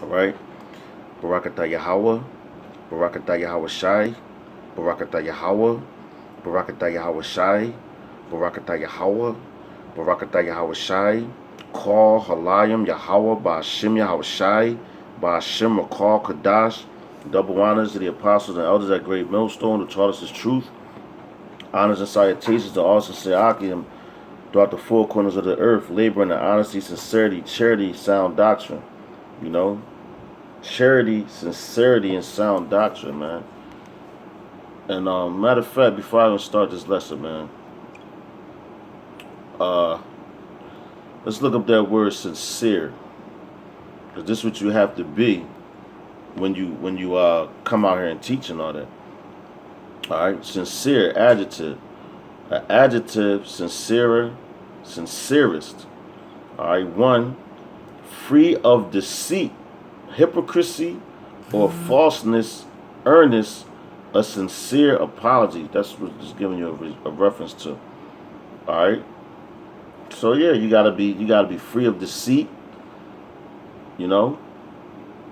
All right. Barakatah Yahweh. Barakatah Yahweh Shai. Barakatah Yahweh. Barakatah Yahweh Shai. Barakatah Yahweh. Barakatah Yahweh Shai. Call Halayim Yahweh Ba'Hashem Yahweh Shai. Ba'Hashem Call Kadash. Double honors to the apostles and elders at Great Millstone who taught us his truth. Honors and salutations to all sincere Akim throughout the four corners of the earth, laboring in honesty, sincerity, charity, sound doctrine. You know, charity, sincerity, and sound doctrine, man. And matter of fact, before I even start this lesson, man, uh, let's look up that word sincere, because this is what you have to be when you come out here and teach and all that. All right, sincere adjective, an adjective, sincerer, sincerest. All right, one, free of deceit, hypocrisy, or falseness, earnest, a sincere apology. That's what it's giving you a reference to. All right. So yeah, you gotta be free of deceit. You know,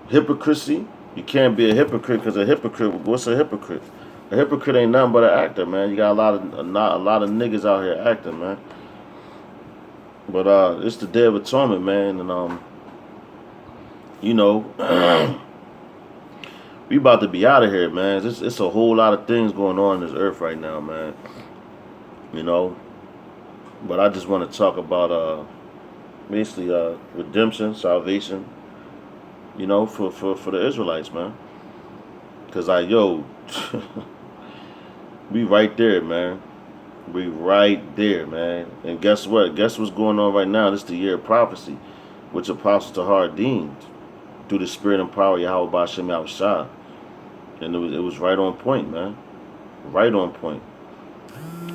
hypocrisy. You can't be a hypocrite because a hypocrite. What's a hypocrite? A hypocrite ain't nothing but an actor, man. You got a lot of niggas out here acting, man. But it's the Day of Atonement, man, and you know, we about to be out of here, man. It's a whole lot of things going on in this earth right now, man. You know, but I just want to talk about basically redemption, salvation. You know, for the Israelites, man. Cause we right there, man. We right there, man. And guess what? Guess what's going on right now? This is the year of prophecy, which Apostle Tahar deemed through the spirit and power of Yahweh Ba'Shem Yahweh Shah. And it was right on point, man. Right on point.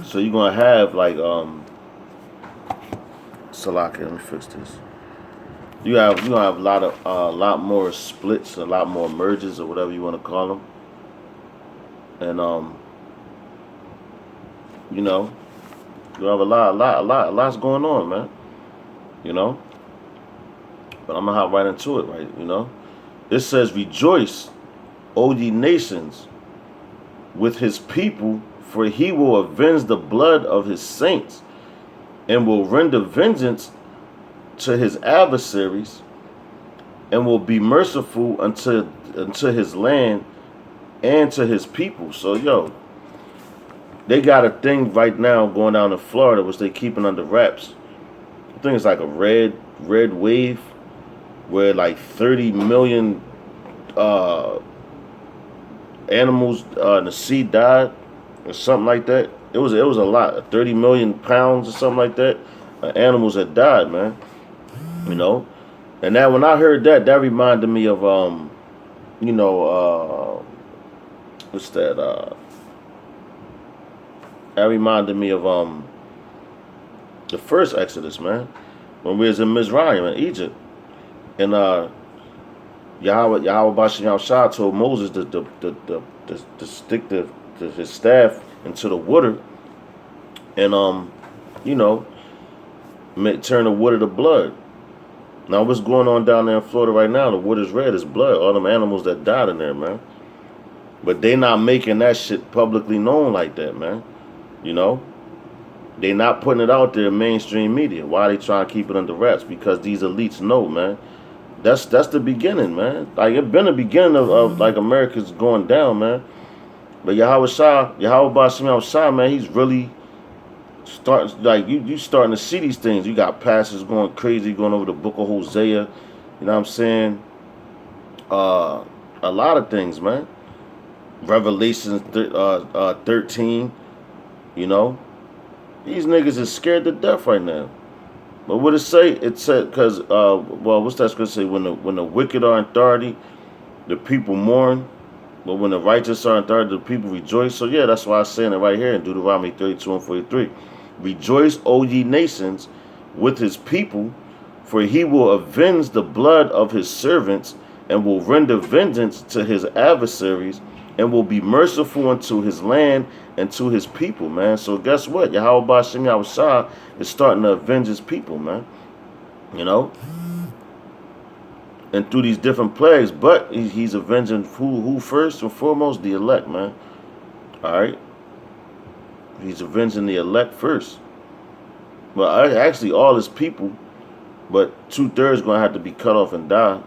So you're gonna have like Salaka, let me fix this. You're gonna have a lot more splits, a lot more merges or whatever you want to call them. And you know, you have a lot's going on, man. You know? But I'm gonna hop right into it, right? You know? It says, rejoice, O ye nations, with his people, for he will avenge the blood of his saints, and will render vengeance to his adversaries, and will be merciful unto his land and to his people. So they got a thing right now going down in Florida, which they keeping under wraps. I think it's like a red wave, where like 30 million animals in the sea died, or something like that. It was a lot, 30 million pounds or something like that, animals that died, man. You know, and that when I heard that, that reminded me of you know, what's that? That reminded me of the first Exodus, man, when we was in Mizraim in Egypt, and Yahweh Ba'Shem Yahweh Shah told Moses to stick his staff into the water, and you know, turn the water to blood. Now what's going on down there in Florida right now? The water's red, it's blood. All them animals that died in there, man. But they not making that shit publicly known like that, man. You know, they not putting it out there in mainstream media. Why they trying to keep it under wraps? Because these elites know, man. That's the beginning, man. Like it been the beginning of like America's going down, man. But Yahweh Ba'Shem Yahweh Shah, man, he's really starting, like you starting to see these things. You got pastors going crazy, going over the book of Hosea. You know what I'm saying? A lot of things, man. Revelation 13. You know, these niggas is scared to death right now. But what it say? It said because well, what's that scripture say? When the wicked are in authority, the people mourn. But when the righteous are in authority, the people rejoice. So yeah, that's why I'm saying it right here in Deuteronomy 32 and 43. Rejoice, O ye nations, with his people, for he will avenge the blood of his servants, and will render vengeance to his adversaries, and will be merciful unto his land and to his people, man. So guess what? Yahweh Ba'Shem Yahweh Shah is starting to avenge his people, man. You know? and through these different plagues, but he's avenging who first and foremost? The elect, man. All right, he's avenging the elect first. Well, actually, all his people, but 2/3 gonna have to be cut off and die,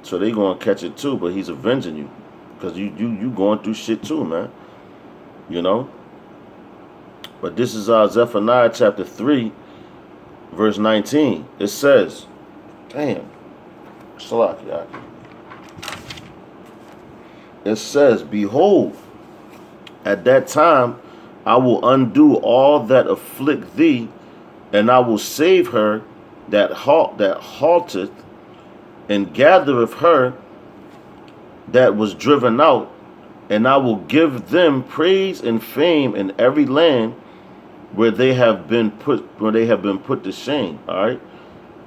so they gonna catch it too. But he's avenging you, cause you going through shit too, man. You know. But this is Zephaniah chapter 3, verse 19. It says, damn, Salakia. It says, behold, at that time I will undo all that afflict thee, and I will save her that halteth, and gathereth her that was driven out, and I will give them praise and fame in every land where they have been put to shame. All right.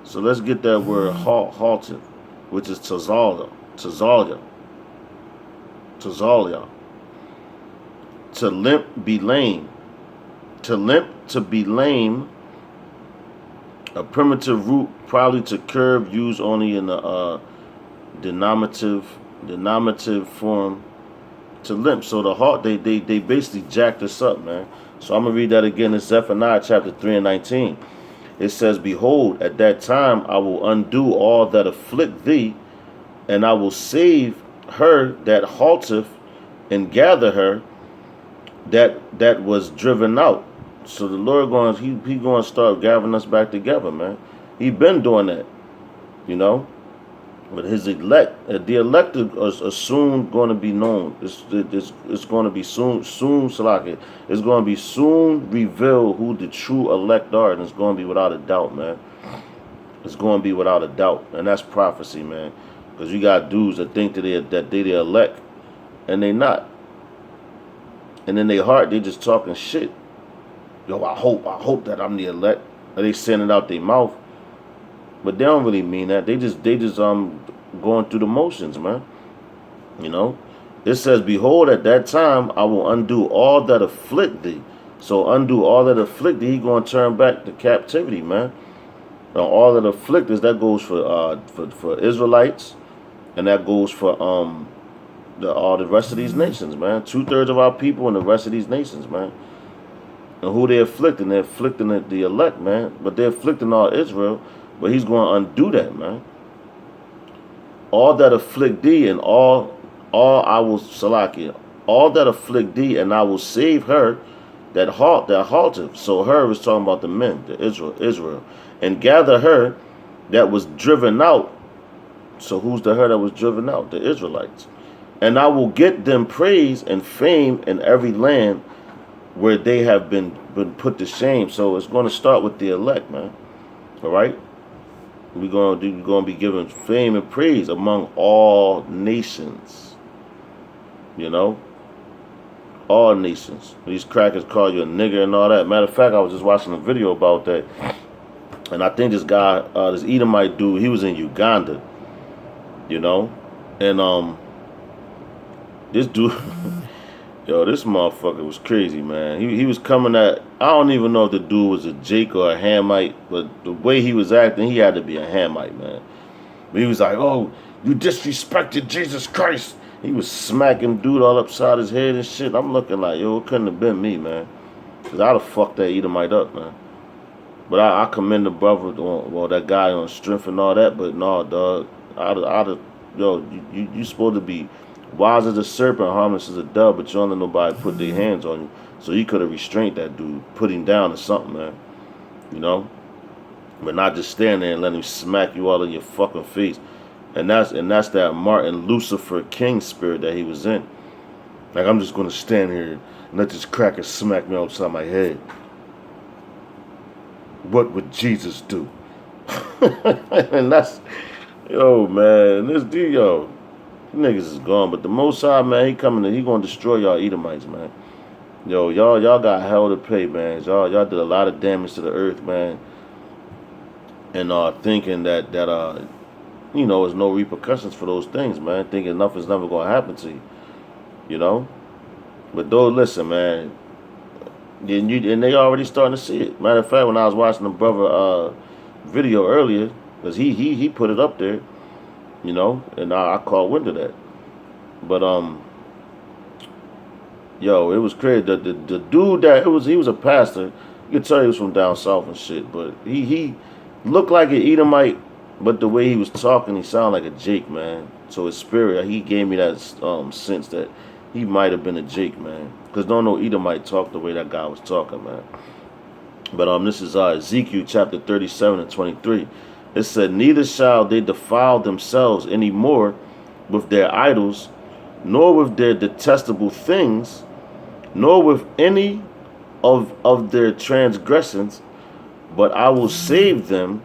So let's get that word halted, which is tazalia. To limp, be lame. To limp, to be lame. A primitive root, probably to curve, used only in the denominative form. To limp. So the halt, they basically jacked us up, man. So I'm going to read that again in Zephaniah chapter 3 and 19. It says, behold, at that time I will undo all that afflict thee, and I will save her that halteth, and gather her that was driven out. So the Lord he going to start gathering us back together, man. He been doing that, you know. But his elect, the elect are soon going to be known. It's going to be soon, Salaki. It's going to be soon revealed who the true elect are, and it's going to be without a doubt, man. It's going to be without a doubt, and that's prophecy, man. Because you got dudes that think that they the elect, and they not. And in their heart, they just talking shit. Yo, I hope that I'm the elect. Or they saying it out their mouth. But they don't really mean that. They just going through the motions, man. You know? It says, behold, at that time I will undo all that afflict thee. So undo all that afflict thee, he going to turn back to captivity, man. Now all that afflict is, that goes for Israelites, and that goes for all the rest of these nations, man. 2/3 of our people and the rest of these nations, man. And who they're afflicting the elect, man. But they're afflicting all Israel. But he's going to undo that, man. All that afflict thee, and all I will Salakia. All that afflict thee, and I will save her that halteth. So her is talking about the men, the Israel. And gather her that was driven out. So who's the her that was driven out? The Israelites. And I will get them praise and fame in every land where they have been put to shame. So it's going to start with the elect, man. All right? We're going to be given fame and praise among all nations. You know? All nations. These crackers call you a nigger and all that. Matter of fact, I was just watching a video about that. And I think this guy, this Edomite dude, he was in Uganda. You know? And this dude... Yo, this motherfucker was crazy, man. He was coming at... I don't even know if the dude was a Jake or a Hamite, but the way he was acting, he had to be a Hamite, man. But he was like, oh, you disrespected Jesus Christ. He was smacking dude all upside his head and shit. I'm looking like, yo, it couldn't have been me, man. Because I'd have fucked that Edomite up, man. But I commend the brother, well, that guy on strength and all that, but no, dog. I'd have... Yo, you supposed to be... wise as a serpent, harmless as a dove, but you don't let nobody put their hands on you. So you could have restrained that dude, put him down or something, man. You know? But not just stand there and let him smack you all in your fucking face. And that's that Martin Lucifer King spirit that he was in. Like, I'm just gonna stand here and let this cracker smack me upside my head. What would Jesus do? And that's, yo, man, this dude, yo. Niggas is gone, but the Most High, man, he gonna destroy y'all Edomites, man. Yo, y'all got hell to pay, man. Y'all did a lot of damage to the earth, man. And thinking that you know, there's no repercussions for those things, man. Thinking nothing's never gonna happen to you, you know. But though, listen, man, and they already starting to see it. Matter of fact, when I was watching the brother video earlier, because he put it up there. you know, and I caught wind of that. But yo, it was crazy. The dude that he was a pastor. You could tell he was from down south and shit. But he looked like an Edomite, but the way he was talking, he sounded like a Jake, man. So his spirit, he gave me that sense that he might have been a Jake, man. Cause don't no Edomite talk the way that guy was talking, man. But this is Ezekiel chapter 37 and 23. It said, "Neither shall they defile themselves any more with their idols, nor with their detestable things, nor with any of their transgressions, but I will save them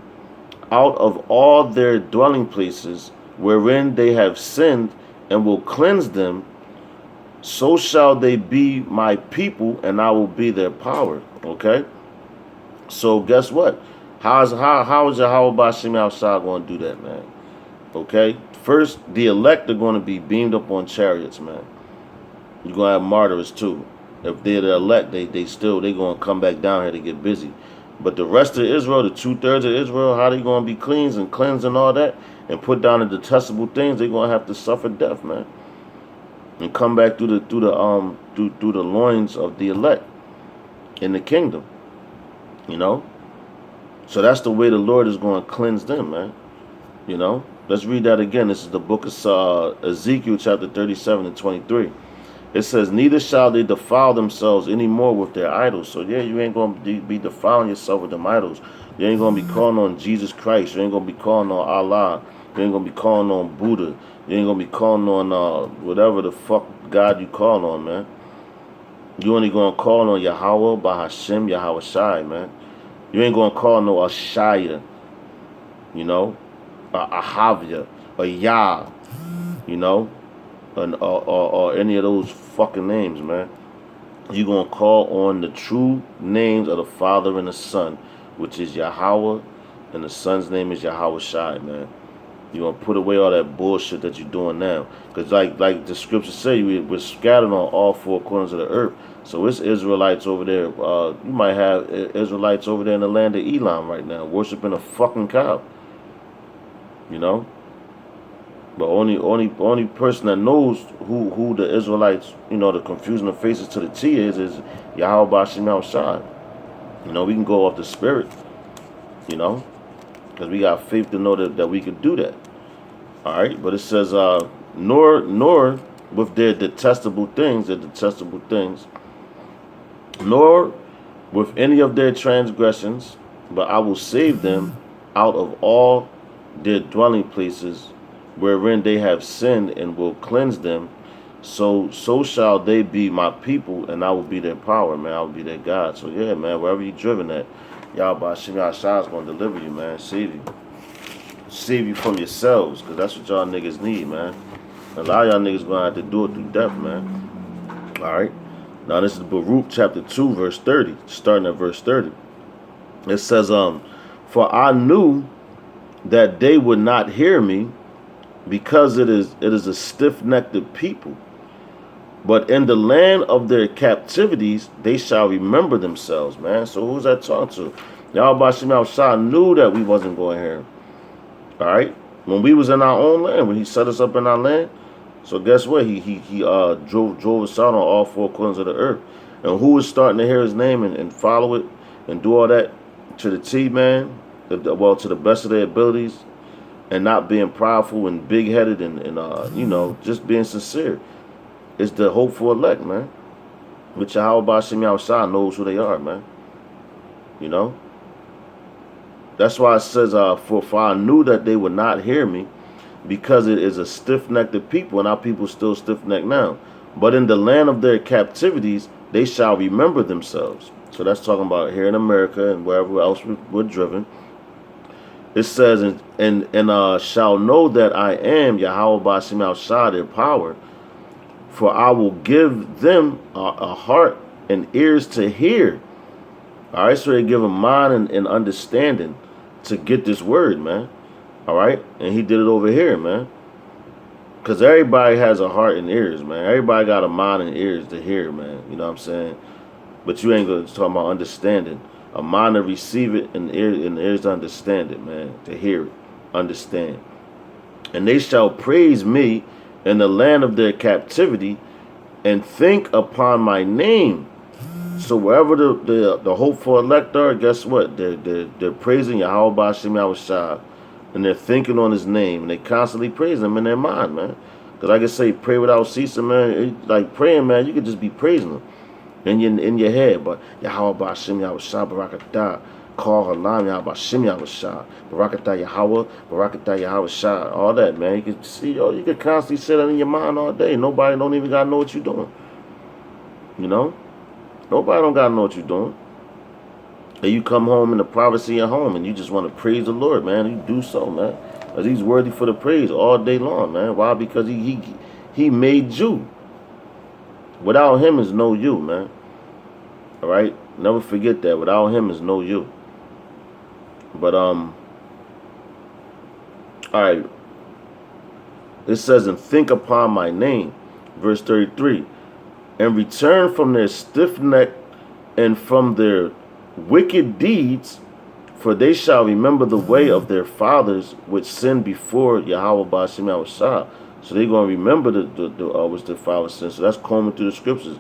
out of all their dwelling places wherein they have sinned, and will cleanse them. So shall they be my people, and I will be their power." Okay? So guess what? How is Yahweh Bashim Shah going to do that, man? Okay? First, the elect are going to be beamed up on chariots, man. You're going to have martyrs too. If they're the elect, they going to come back down here to get busy. But the rest of Israel, the 2/3 of Israel, how they going to be cleansed and all that, and put down the detestable things, they're going to have to suffer death, man, and come back through the loins of the elect in the kingdom, you know. So that's the way the Lord is going to cleanse them, man. You know. Let's read that again. This is the book of Ezekiel chapter 37 and 23. It says, "Neither shall they defile themselves any more with their idols." So yeah, you ain't going to be defiling yourself with them idols. You ain't going to be calling on Jesus Christ. You ain't going to be calling on Allah. You ain't going to be calling on Buddha. You ain't going to be calling on whatever the fuck God you call on, man. You only going to call on Yahweh, Bahashim, Yahweh Shai, man. You ain't going to call no Ashaya, you know, Ahavia, or Yah, you know, or any of those fucking names, man. You're going to call on the true names of the Father and the Son, which is Yahweh, and the Son's name is Yahweh Shai, man. You're going to put away all that bullshit that you're doing now. Because like the scriptures say, we're scattered on all four corners of the earth. So it's Israelites over there. You might have Israelites over there in the land of Elam right now, worshiping a fucking cow. You know? But only person that knows who the Israelites, you know, the confusion of faces to the T is Yahweh Bashim Shai. You know, we can go off the spirit, you know, because we got faith to know that we could do that. All right, but it says, nor with their detestable things, nor with any of their transgressions, but I will save them out of all their dwelling places wherein they have sinned, and will cleanse them. So shall they be my people, and I will be their power, man. I will be their God. So yeah, man, wherever you're driven at, Yahweh Shai is going to deliver you, man. Save you from yourselves, because that's what y'all niggas need, man. A lot of y'all niggas going to have to do it through death, man. All right. Now this is Baruch chapter 2, verse 30, starting at verse 30. It says, "For I knew that they would not hear me, because it is a stiff-necked people. But in the land of their captivities, they shall remember themselves," man. So who's that talking to? Yahweh Shai Shah knew that we wasn't going to hear him. All right? When we was in our own land, when he set us up in our land, so guess what? He drove us out on all four corners of the earth. And who was starting to hear his name and follow it and do all that to the T, man? Well, to the best of their abilities, and not being prideful and big-headed and you know, just being sincere. It's the hopeful elect, man. Which Yahweh Bashim Shai knows who they are, man. You know? That's why it says, for I knew that they would not hear me, because it is a stiff-necked people, and our people still stiff-necked now. But in the land of their captivities, they shall remember themselves. So that's talking about here in America and wherever else we're driven. It says, and shall know that I am Yahweh Bashim Shai, their power, for I will give them a heart and ears to hear. All right, so they give a mind and understanding to get this word, man. All right, and he did it over here, man. Because everybody has a heart and ears, man. Everybody got a mind and ears to hear, man. You know what I'm saying? But you ain't going to talk about understanding. A mind to receive it and ears to understand it, man. To hear it, understand. And they shall praise me in the land of their captivity, and think upon my name. So wherever the hopeful elect are, guess what? They're praising Yahweh Ba'Shem Yahushua, and they're thinking on his name, and they constantly praise him in their mind, man. Because like I say, pray without ceasing, man. Like praying, man, you could just be praising him in your head. But Yahweh Ba'Shem Yahushua Barakatah, call Halam Yahweh Ba'Shem Yahushua Barakatah Yahweh Barakatah Yahushua, all that, man. You can see, you can constantly say that in your mind all day. Nobody don't even gotta know what you're doing. You know? Nobody don't gotta know what you're doing. And you come home in the privacy of your home and you just want to praise the Lord, man. You do so, man. Because he's worthy for the praise all day long, man. Why? Because he made you. Without him is no you, man. All right? Never forget that. Without him is no you. But, all right. It says, and think upon my name. Verse 33. And return from their stiff neck and from their wicked deeds, for they shall remember the way of their fathers which sinned before Yahweh Ba'Shem Yahushua. So they're going to remember which their fathers sinned. So that's combing through the scriptures.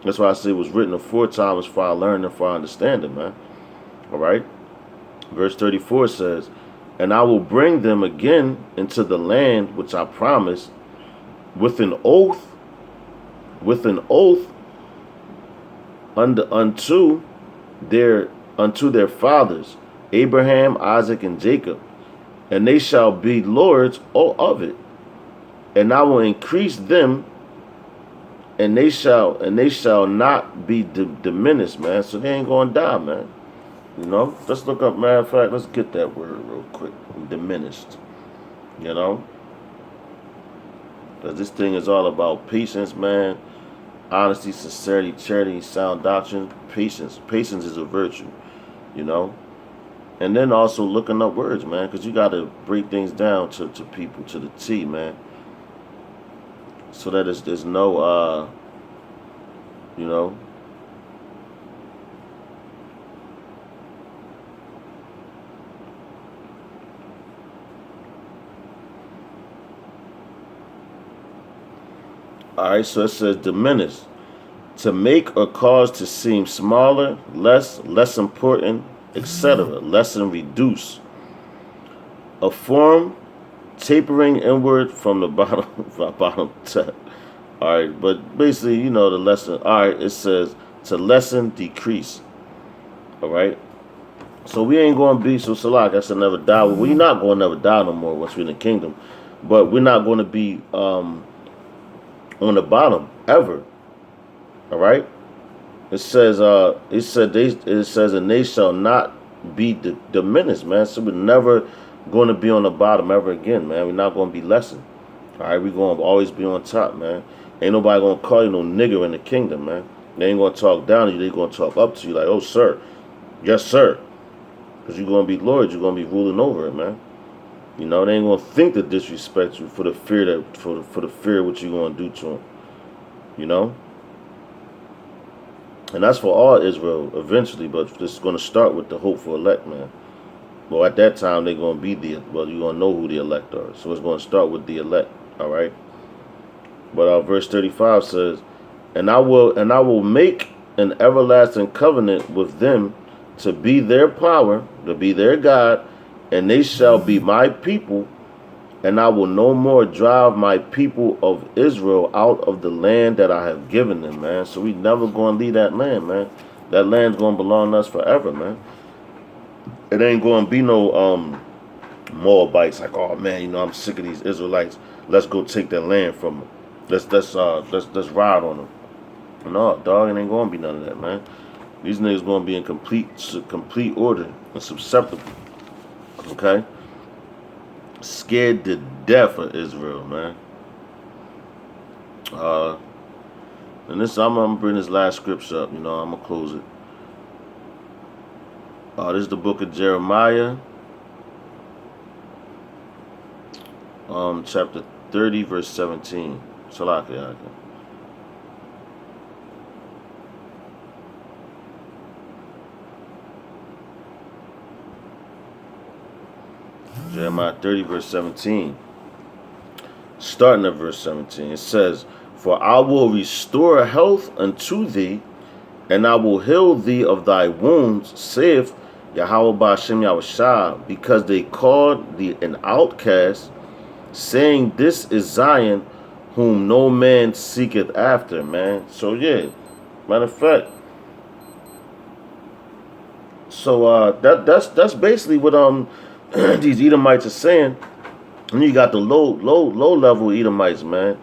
That's why I say it was written aforetime for our learning and for our understanding, man. All right. Verse 34 says, and I will bring them again into the land which I promised with an oath unto their fathers, Abraham, Isaac, and Jacob, and they shall be lords of it. And I will increase them, and they shall not be diminished, man. So they ain't gonna die, man. You know, let's look up. Matter of fact, let's get that word real quick. Diminished. You know, because this thing is all about patience, man. Honesty, sincerity, charity, sound doctrine, patience. Patience is a virtue, you know. And then also looking up words, man, because you got to break things down to people, to the T, man. So that there's no, you know. All right, so it says diminish. To make or cause to seem smaller, less important, etc. Lessen, reduce. A form tapering inward from the bottom tap. All right, but basically, you know, the lesson. All right, it says to lessen, decrease. All right. So we ain't going to be, so Salak, that's a never die. We're not going to never die no more once we're in the kingdom. But we're not going to be on the bottom ever. All right. It says and they shall not be diminished, man. So we're never going to be on the bottom ever again, man. We're not going to be lessened. All right, we're going to always be on top, man. Ain't nobody going to call you no nigger in the kingdom, man. They ain't going to talk down to you. They going to talk up to you like, oh, sir. Yes, sir. Because you're going to be Lord. You're going to be ruling over it, man. You know, they ain't going to think to disrespect you for the fear for the fear of what you're going to do to them. You know? And that's for all Israel eventually, but this is going to start with the hopeful elect, man. Well, at that time, they're going to be you're going to know who the elect are. So it's going to start with the elect, all right? But verse 35 says, and I will make an everlasting covenant with them to be their power, to be their God, and they shall be my people, and I will no more drive my people of Israel out of the land that I have given them, man. So we never going to leave that land, man. That land's going to belong to us forever, man. It ain't going to be no Moabites like, oh, man, you know, I'm sick of these Israelites. Let's go take their land from them. Let's ride on them. No, dog, it ain't going to be none of that, man. These niggas going to be in complete order and susceptible. Okay? Scared to death of Israel, man. And this, I'm gonna bring this last scripture up. You know, I'm gonna close it. This is the book of Jeremiah, chapter 30, verse 17. Salakia. Jeremiah 30, verse 17. starting at verse 17. It says, "For I will restore health unto thee, and I will heal thee of thy wounds, saith Yahweh Ba'ashem Yahushua, because they called thee an outcast, saying, This is Zion, whom no man seeketh after," man. So yeah, matter of fact, so that's basically what these Edomites are saying. And you got the low level Edomites, man,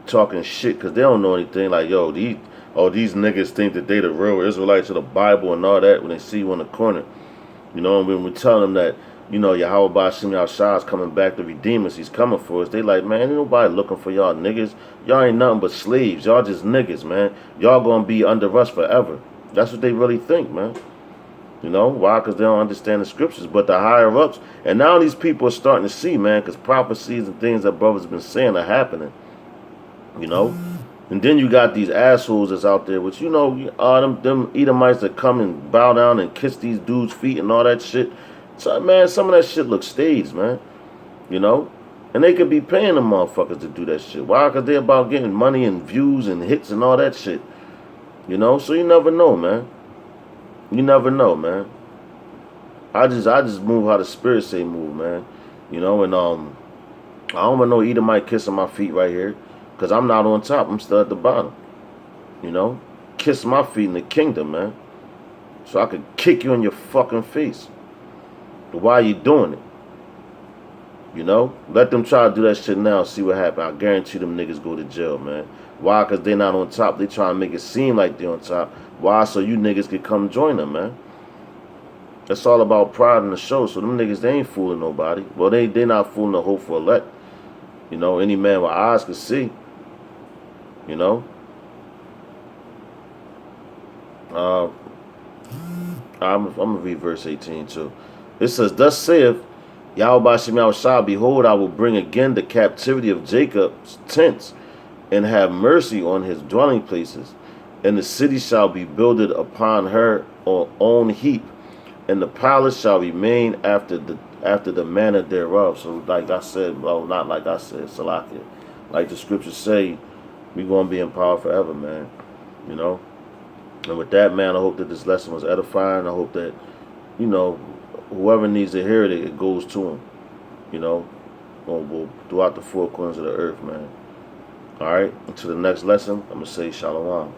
talking shit because they don't know anything. Like, yo, these niggas think that they the real Israelites of the Bible and all that when they see you in the corner. You know, and when we tell them that, you know, Yahweh Ba'ashem Yahushua is coming back to redeem us, he's coming for us, they like, man, ain't nobody looking for y'all niggas. Y'all ain't nothing but slaves. Y'all just niggas, man. Y'all gonna be under us forever. That's what they really think, man. You know, why? Because they don't understand the scriptures. But the higher ups, and now these people are starting to see, man, because prophecies and things that brothers have been saying are happening. You know? And then you got these assholes that's out there, which, you know, them Edomites that come and bow down and kiss these dudes' feet and all that shit. So, man, some of that shit looks staged, man. You know? And they could be paying them motherfuckers to do that shit. Why? Because they're about getting money and views and hits and all that shit. You know? So you never know, man. You never know, man. I just move how the spirit say move, man. You know, and I don't want no Edomite kissing my feet right here, because I'm not on top. I'm still at the bottom. You know? Kiss my feet in the kingdom, man. So I could kick you in your fucking face. But why are you doing it? You know? Let them try to do that shit now, see what happens. I guarantee them niggas go to jail, man. Why? Because they not on top. They try to make it seem like they on top. Why? So you niggas could come join them, man. It's all about pride in the show. So them niggas, they ain't fooling nobody. Well, they not fooling the hopeful elect. You know, any man with eyes can see. You know? I'm going to read verse 18 too. It says, "Thus saith Yahweh Ba'ashem Yahushua, behold, I will bring again the captivity of Jacob's tents, and have mercy on his dwelling places. And the city shall be builded upon her own heap, and the palace shall remain after the manner thereof." So like I said, well, not like I said, Salakia. Like the scriptures say, we gonna be in power forever, man. You know? And with that, man, I hope that this lesson was edifying. I hope that, you know, whoever needs to hear it, it goes to them. You know? Throughout the four corners of the earth, man. Alright? Until the next lesson, I'm gonna say Shalom.